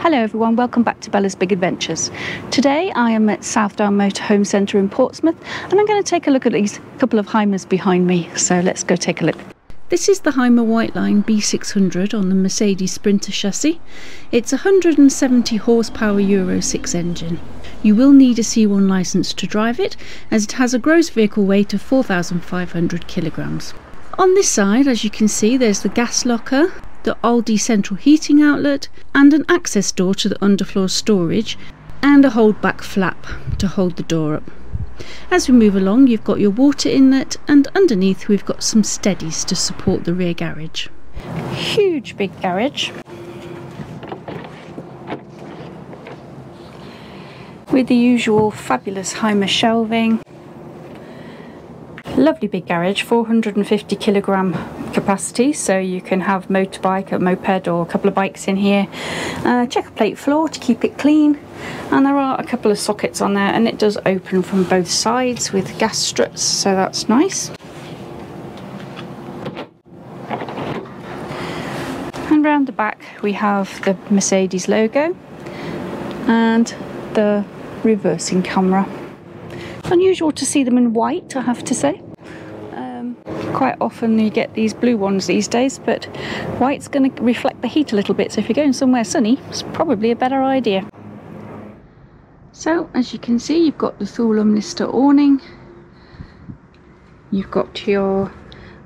Hello everyone, welcome back to Bella's Big Adventures. Today I am at Southdown Motorhome Centre in Portsmouth and I'm going to take a look at these couple of Hymers behind me, so let's go take a look. This is the Hymer Whiteline B600 on the Mercedes Sprinter chassis. It's a 170 horsepower Euro 6 engine. You will need a C1 licence to drive it, as it has a gross vehicle weight of 4,500 kilograms. On this side, as you can see, there's the gas locker, the Aldi central heating outlet, and an access door to the underfloor storage, and a hold back flap to hold the door up. As we move along, you've got your water inlet, and underneath we've got some steadies to support the rear garage. Huge big garage with the usual fabulous Hymer shelving. Lovely big garage, 450 kilogram capacity, so you can have motorbike, a moped or a couple of bikes in here. Checker plate floor to keep it clean, and there are a couple of sockets on there, and it does open from both sides with gas struts, so that's nice. And round the back we have the Mercedes logo and the reversing camera. Unusual to see them in white, I have to say. Quite often you get these blue ones these days, but white's going to reflect the heat a little bit, so if you're going somewhere sunny, it's probably a better idea. So as you can see, you've got the Thulum Lister awning, you've got your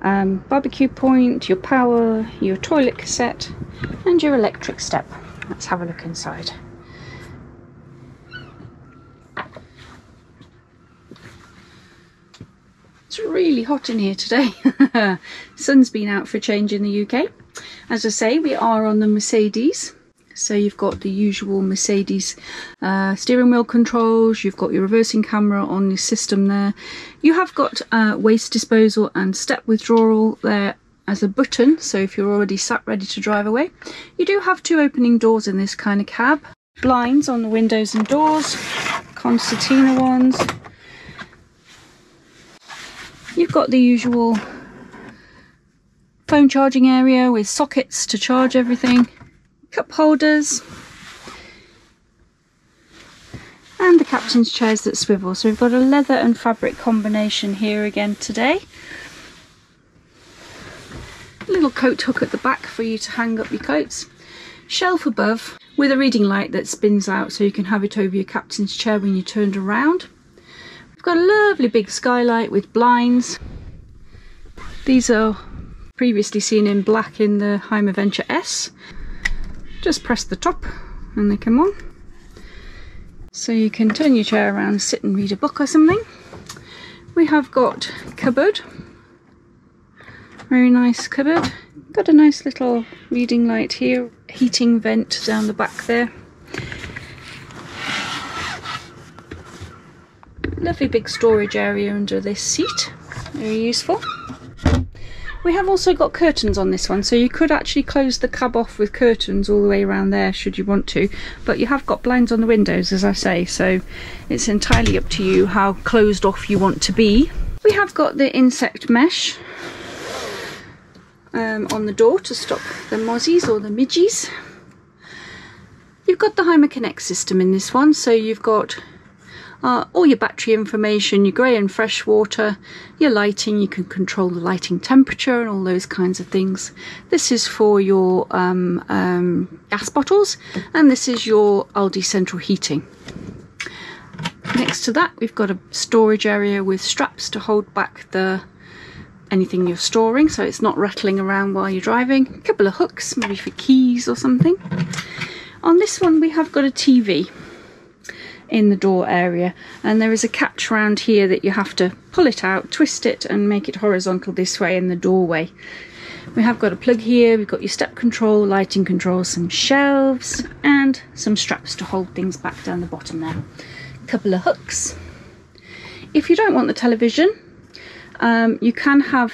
barbecue point, your power, your toilet cassette, and your electric step. Let's have a look inside. It's really hot in here today. Sun's been out for a change in the UK. As I say, we are on the Mercedes, so you've got the usual Mercedes steering wheel controls, you've got your reversing camera on your system there. You have got waste disposal and step withdrawal there as a button, so if you're already sat ready to drive away. You do have two opening doors in this kind of cab. Blinds on the windows and doors, concertina ones. You've got the usual phone charging area with sockets to charge everything, cup holders, and the captain's chairs that swivel. So we've got a leather and fabric combination here again today. A little coat hook at the back for you to hang up your coats. Shelf above with a reading light that spins out so you can have it over your captain's chair when you turned around. We've got a lovely big skylight with blinds. These are previously seen in black in the Hymer Venture S. Just press the top and they come on. So you can turn your chair around, sit and read a book or something. We have got cupboard. Very nice cupboard. Got a nice little reading light here. Heating vent down the back there. Lovely big storage area under this seat, very useful. We have also got curtains on this one, so you could actually close the cab off with curtains all the way around there should you want to, but you have got blinds on the windows, as I say, so it's entirely up to you how closed off you want to be. We have got the insect mesh on the door to stop the mozzies or the midgies. You've got the Hymer Connect system in this one, so you've got all your battery information, your grey and fresh water, your lighting. You can control the lighting temperature and all those kinds of things. This is for your gas bottles, and this is your Aldi central heating. Next to that we've got a storage area with straps to hold back anything you're storing so it's not rattling around while you're driving. A couple of hooks, maybe for keys or something. On this one we have got a TV in the door area, and there is a catch around here that you have to pull it out, twist it and make it horizontal this way in the doorway. We have got a plug here, we've got your step control, lighting control, some shelves and some straps to hold things back down the bottom there. A couple of hooks. If you don't want the television, you can have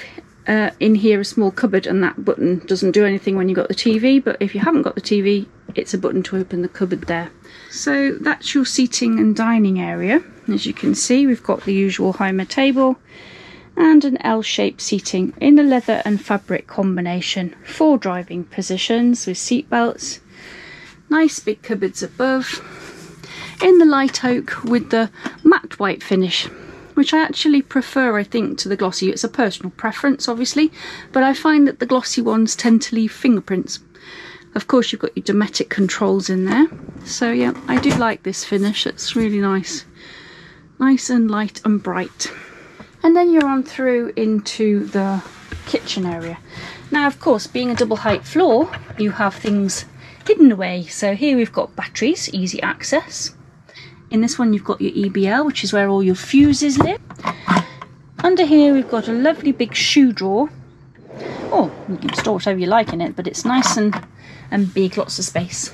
in here a small cupboard, and that button doesn't do anything when you've got the TV, but if you haven't got the TV, it's a button to open the cupboard there. So that's your seating and dining area. As you can see, we've got the usual Hymer table and an L-shaped seating in the leather and fabric combination. 4 driving positions with seat belts, Nice big cupboards above, in the light oak with the matte white finish, which I actually prefer, I think, to the glossy. It's a personal preference, obviously, but I find that the glossy ones tend to leave fingerprints. Of course, you've got your Dometic controls in there. So yeah, I do like this finish. It's really nice. Nice and light and bright. And then you're on through into the kitchen area. Now, of course, being a double height floor, you have things hidden away. So here we've got batteries, easy access. In this one, you've got your EBL, which is where all your fuses live. Under here, we've got a lovely big shoe drawer. Oh, you can store whatever you like in it, but it's nice and big, lots of space.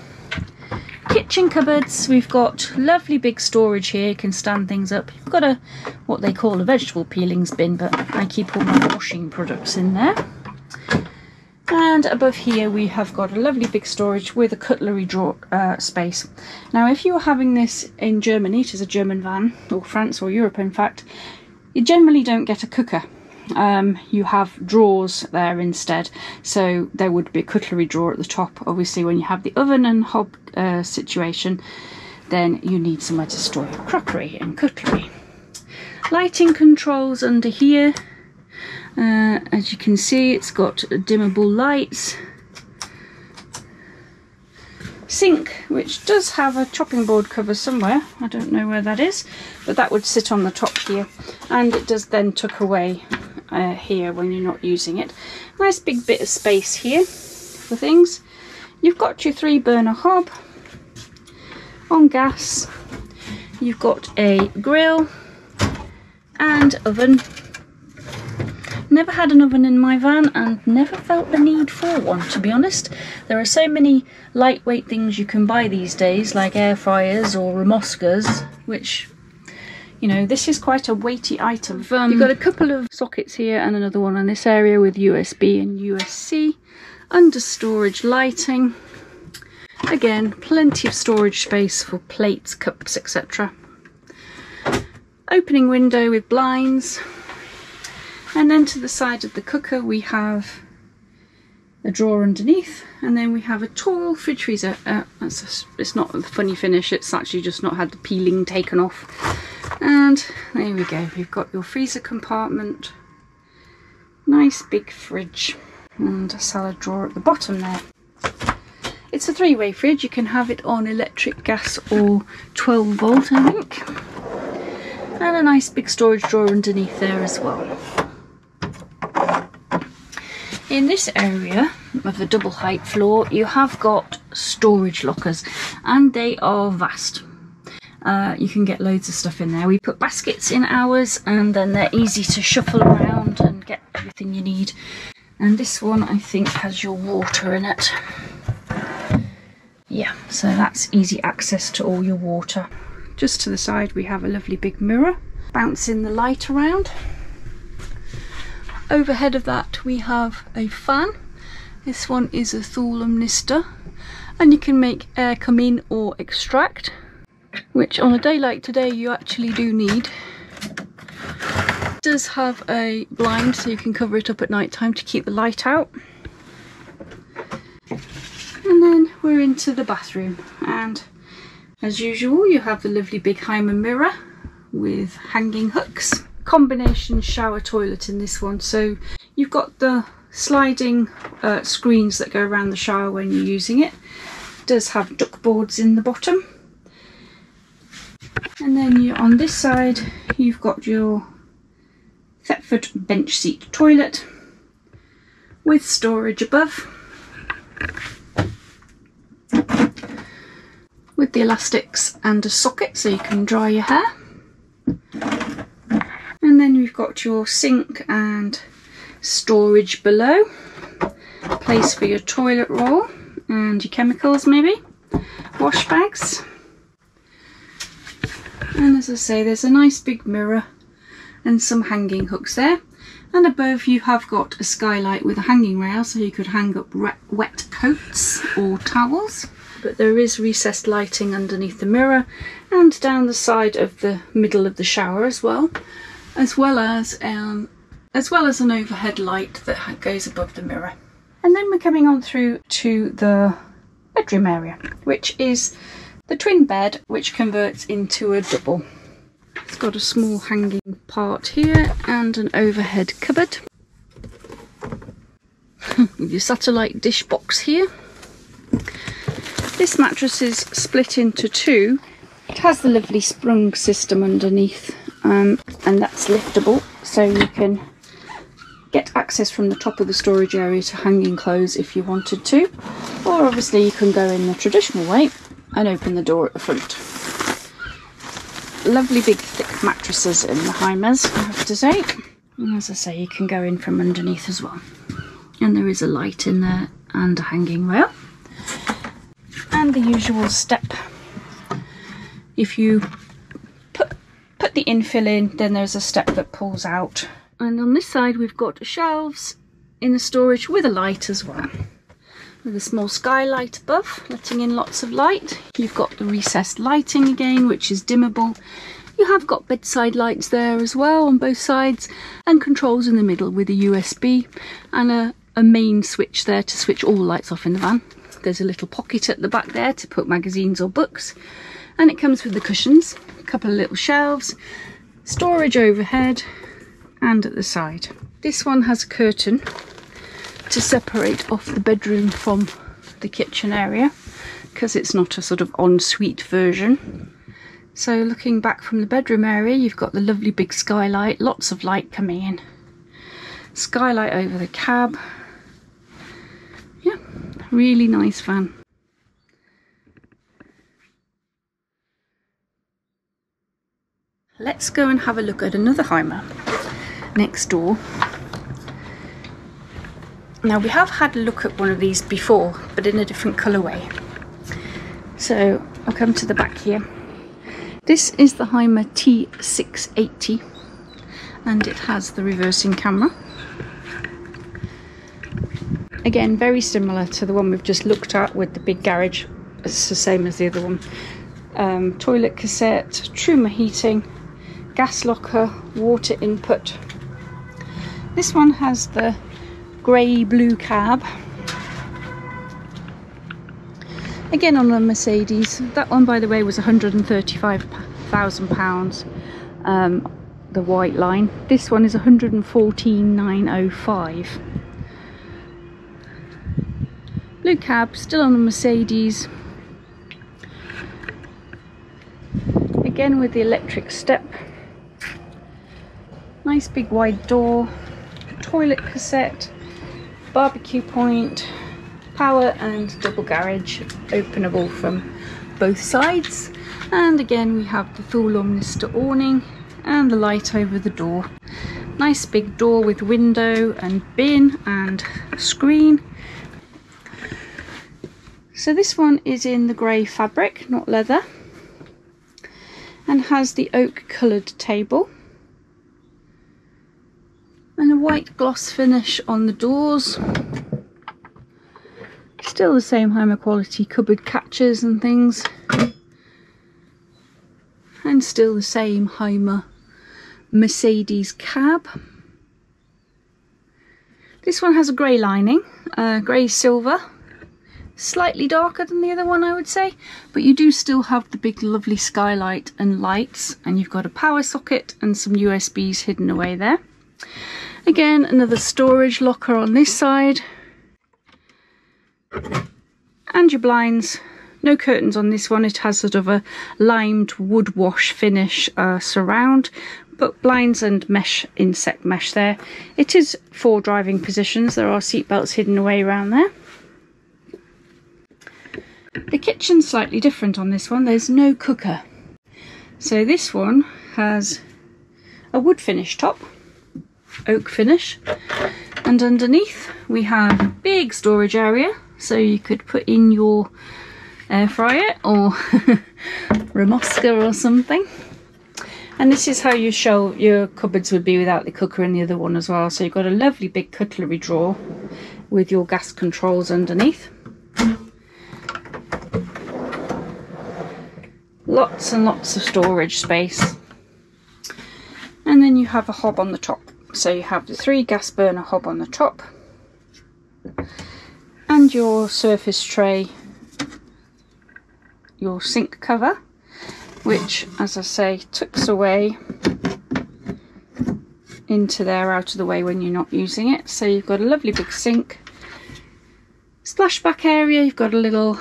Kitchen cupboards, we've got lovely big storage here, you can stand things up. You've got what they call a vegetable peelings bin, but I keep all my washing products in there. And above here we have got a lovely big storage with a cutlery drawer space. Now, if you were having this in Germany, it is a German van, or France or Europe in fact, you generally don't get a cooker. You have drawers there instead, so there would be a cutlery drawer at the top. Obviously, when you have the oven and hob situation, then you need somewhere to store your crockery and cutlery. Lighting controls under here. As you can see, it's got dimmable lights. Sink, which does have a chopping board cover somewhere. I don't know where that is, but that would sit on the top here, and it does then tuck away here when you're not using it. Nice big bit of space here for things. You've got your 3-burner hob on gas. You've got a grill and oven. Never had an oven in my van and never felt the need for one, to be honest. There are so many lightweight things you can buy these days, like air fryers or Ramoskas, which, you know, this is quite a weighty item. You've got a couple of sockets here and another one in this area with USB and USB-C. Under storage lighting. Again, plenty of storage space for plates, cups, etc. Opening window with blinds. And then to the side of the cooker we have a drawer underneath, and then we have a tall fridge freezer. It's not a funny finish, it's actually just not had the peeling taken off. And there we go, we've got your freezer compartment, nice big fridge, and a salad drawer at the bottom there. It's a 3-way fridge, you can have it on electric, gas or 12 volt I think. And a nice big storage drawer underneath there as well. In this area of the double height floor, you have got storage lockers, and they are vast. You can get loads of stuff in there. We put baskets in ours, and then they're easy to shuffle around and get everything you need. And this one, I think, has your water in it. Yeah, so that's easy access to all your water. Just to the side, we have a lovely big mirror, bouncing the light around. Overhead of that we have a fan. This one is a Thulumnister, and you can make air come in or extract, which on a day like today you actually do need. It does have a blind so you can cover it up at night time to keep the light out. And then we're into the bathroom, and as usual you have the lovely big Hymer mirror with hanging hooks. Combination shower toilet in this one, so you've got the sliding screens that go around the shower when you're using it. It does have duck boards in the bottom, and then on this side you've got your Thetford bench seat toilet with storage above, with the elastics and a socket so you can dry your hair. And then we've got your sink and storage below, a place for your toilet roll and your chemicals maybe, wash bags. And as I say, there's a nice big mirror and some hanging hooks there. And above you have got a skylight with a hanging rail so you could hang up wet coats or towels. But there is recessed lighting underneath the mirror and down the side of the middle of the shower as well as an overhead light that goes above the mirror. And then we're coming on through to the bedroom area, which is the twin bed, which converts into a double. It's got a small hanging part here and an overhead cupboard with your satellite dish box here. This mattress is split into two. It has the lovely sprung system underneath, and that's liftable, so you can get access from the top of the storage area to hanging clothes if you wanted to, or obviously you can go in the traditional way and open the door at the front. Lovely big thick mattresses in the Hymers, I have to say, and as I say, you can go in from underneath as well, and there is a light in there and a hanging rail, and the usual step. If you put the infill in, then there's a step that pulls out. And on this side we've got shelves in the storage with a light as well, with a small skylight above, letting in lots of light. You've got the recessed lighting again, which is dimmable. You have got bedside lights there as well on both sides, and controls in the middle with a USB and a main switch there to switch all lights off in the van. There's a little pocket at the back there to put magazines or books, and it comes with the cushions, a couple of little shelves, storage overhead and at the side. This one has a curtain to separate off the bedroom from the kitchen area, because it's not a sort of ensuite version. So looking back from the bedroom area, you've got the lovely big skylight, lots of light coming in. Skylight over the cab. Yeah, really nice van. Let's go and have a look at another Hymer next door. Now, we have had a look at one of these before, but in a different colourway. So I'll come to the back here. This is the Hymer T680, and it has the reversing camera. Again, very similar to the one we've just looked at with the big garage. It's the same as the other one. Toilet cassette, Truma heating, gas locker, water input. This one has the grey-blue cab. Again on a Mercedes. That one, by the way, was £135,000. The Whiteline. This one is 114,905. Blue cab, still on a Mercedes. Again with the electric step. Nice big wide door. Toilet cassette. Barbecue point. Power and double garage, openable from both sides. And again we have the full Omnister awning and the light over the door. Nice big door with window and bin and screen. So this one is in the grey fabric, not leather, and has the oak coloured table and a white gloss finish on the doors. Still the same Hymer quality cupboard catches and things, and still the same Hymer Mercedes cab. This one has a grey lining, grey silver, slightly darker than the other one I would say, but you do still have the big lovely skylight and lights, and you've got a power socket and some USBs hidden away there. Again, another storage locker on this side. And your blinds. No curtains on this one. It has sort of a limed wood wash finish surround, but blinds and mesh, insect mesh there. It is 4 driving positions. There are seat belts hidden away around there. The kitchen's slightly different on this one. There's no cooker. So this one has a wood finish top, oak finish, and underneath we have a big storage area, so you could put in your air fryer or Ramoska or something. And this is how you show your cupboards would be without the cooker in the other one as well. So you've got a lovely big cutlery drawer with your gas controls underneath. Lots and lots of storage space. And then you have a hob on the top. So you have the 3 gas burner hob on the top, and your surface tray your sink cover, which, as I say, tucks away into there, out of the way when you're not using it. So you've got a lovely big sink. Splashback area, you've got a little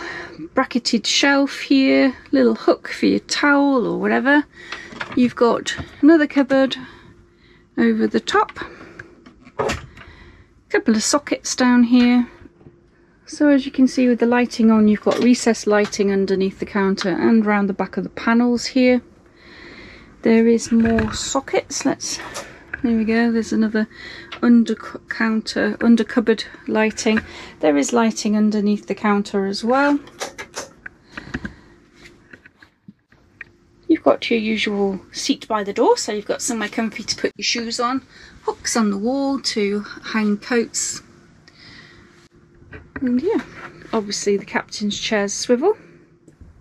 bracketed shelf here, little hook for your towel or whatever. You've got another cupboard over the top, a couple of sockets down here. So as you can see with the lighting on, you've got recessed lighting underneath the counter and round the back of the panels here. There is more sockets. There we go, there's another under cupboard lighting. There is lighting underneath the counter as well. You've got your usual seat by the door, so you've got somewhere comfy to put your shoes on. Hooks on the wall to hang coats. And yeah, obviously the captain's chairs swivel.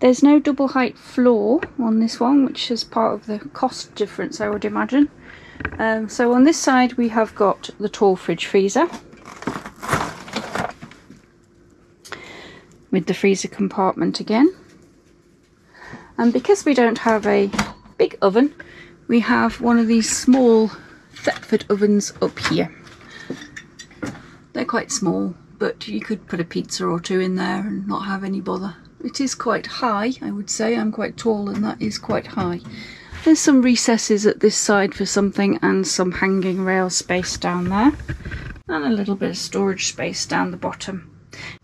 There's no double height floor on this one, which is part of the cost difference, I would imagine. So on this side we have got the tall fridge freezer with the freezer compartment again, and because we don't have a big oven, we have one of these small Thetford ovens up here. They're quite small, but you could put a pizza or two in there and not have any bother. It is quite high, I would say. I'm quite tall and that is quite high. There's some recesses at this side for something and some hanging rail space down there, and a little bit of storage space down the bottom.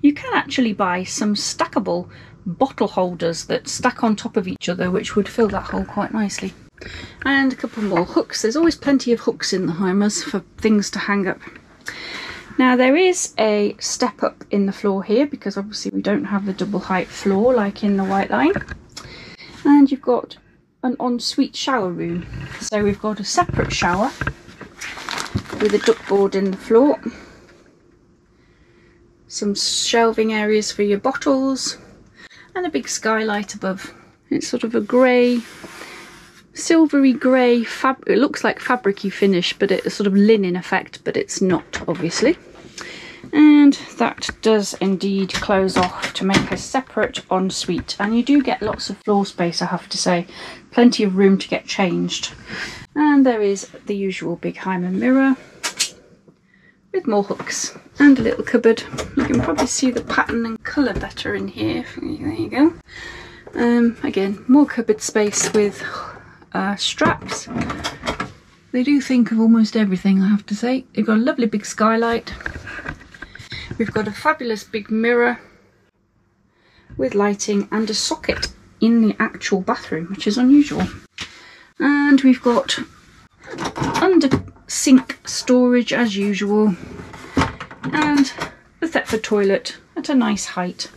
You can actually buy some stackable bottle holders that stack on top of each other, which would fill that hole quite nicely. And a couple more hooks. There's always plenty of hooks in the Hymers for things to hang up. Now there is a step up in the floor here because obviously we don't have the double height floor like in the Whiteline. And you've got an ensuite shower room. So we've got a separate shower with a duckboard in the floor, some shelving areas for your bottles, and a big skylight above. It's sort of a grey, silvery grey fabric. It looks like fabricy finish, but it's sort of linen effect, but it's not, obviously. And that does indeed close off to make a separate ensuite, and you do get lots of floor space, I have to say. Plenty of room to get changed. And there is the usual big Hymer mirror with more hooks and a little cupboard. You can probably see the pattern and colour better in here. There you go. Again, more cupboard space with straps. They do think of almost everything, I have to say. You've got a lovely big skylight. We've got a fabulous big mirror with lighting and a socket in the actual bathroom, which is unusual. And we've got under sink storage as usual, and the Thetford toilet at a nice height.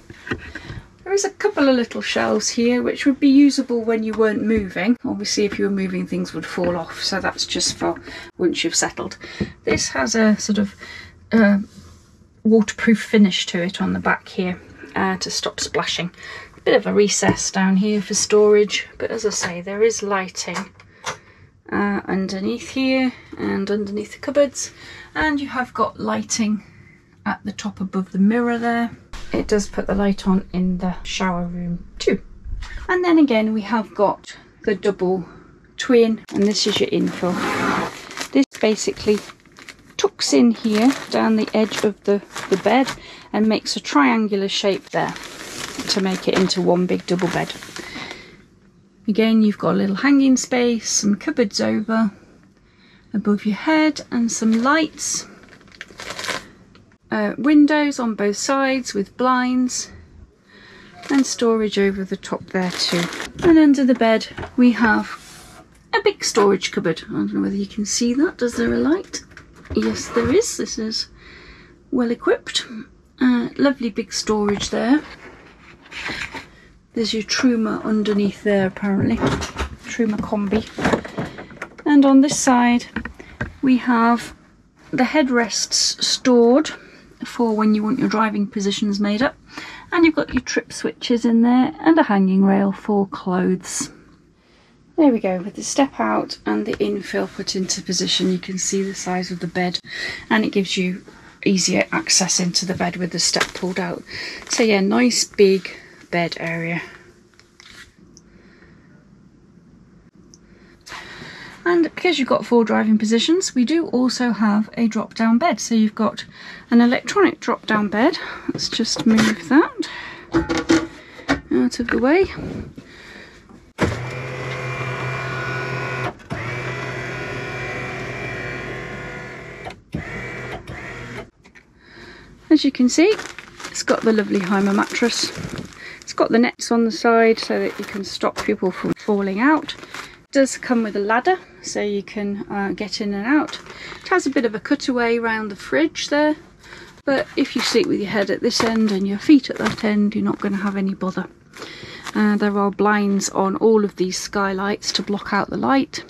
There is a couple of little shelves here which would be usable when you weren't moving. Obviously if you were moving things would fall off, so that's just for once you've settled. This has a sort of waterproof finish to it on the back here to stop splashing. A bit of a recess down here for storage, but as I say, there is lighting underneath here and underneath the cupboards, and you have got lighting at the top above the mirror there. It does put the light on in the shower room too. And then again we have got the double twin, and this is your infill. This basically tucks in here down the edge of the bed and makes a triangular shape there to make it into one big double bed. Again, you've got a little hanging space, some cupboards over above your head and some lights, windows on both sides with blinds, and storage over the top there too. And under the bed we have a big storage cupboard. I don't know whether you can see that. Is there a light? Yes, there is. This is well equipped. Lovely big storage there. There's your Truma underneath there apparently. Truma combi. And on this side we have the headrests stored for when you want your driving positions made up. And you've got your trip switches in there and a hanging rail for clothes. There we go, with the step out and the infill put into position, you can see the size of the bed, and it gives you easier access into the bed with the step pulled out. So yeah, nice big bed area. And because you've got 4 driving positions, we do also have a drop down bed. So you've got an electronic drop down bed. Let's just move that out of the way. As you can see, it's got the lovely Hymer mattress. It's got the nets on the side so that you can stop people from falling out. It does come with a ladder so you can get in and out. It has a bit of a cutaway around the fridge there, but if you sleep with your head at this end and your feet at that end, you're not going to have any bother. There are blinds on all of these skylights to block out the light.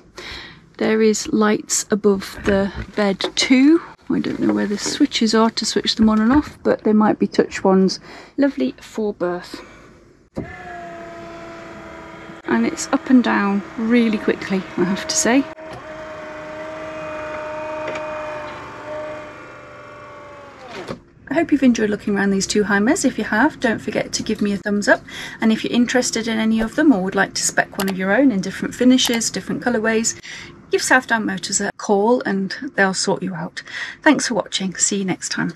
There is lights above the bed too. I don't know where the switches are to switch them on and off, but they might be touch ones. Lovely 4-berth. And it's up and down really quickly, I have to say. I hope you've enjoyed looking around these 2 Hymers. If you have, don't forget to give me a thumbs up. And if you're interested in any of them or would like to spec one of your own in different finishes, different colourways, give Southdown Motors a call and they'll sort you out. Thanks for watching. See you next time.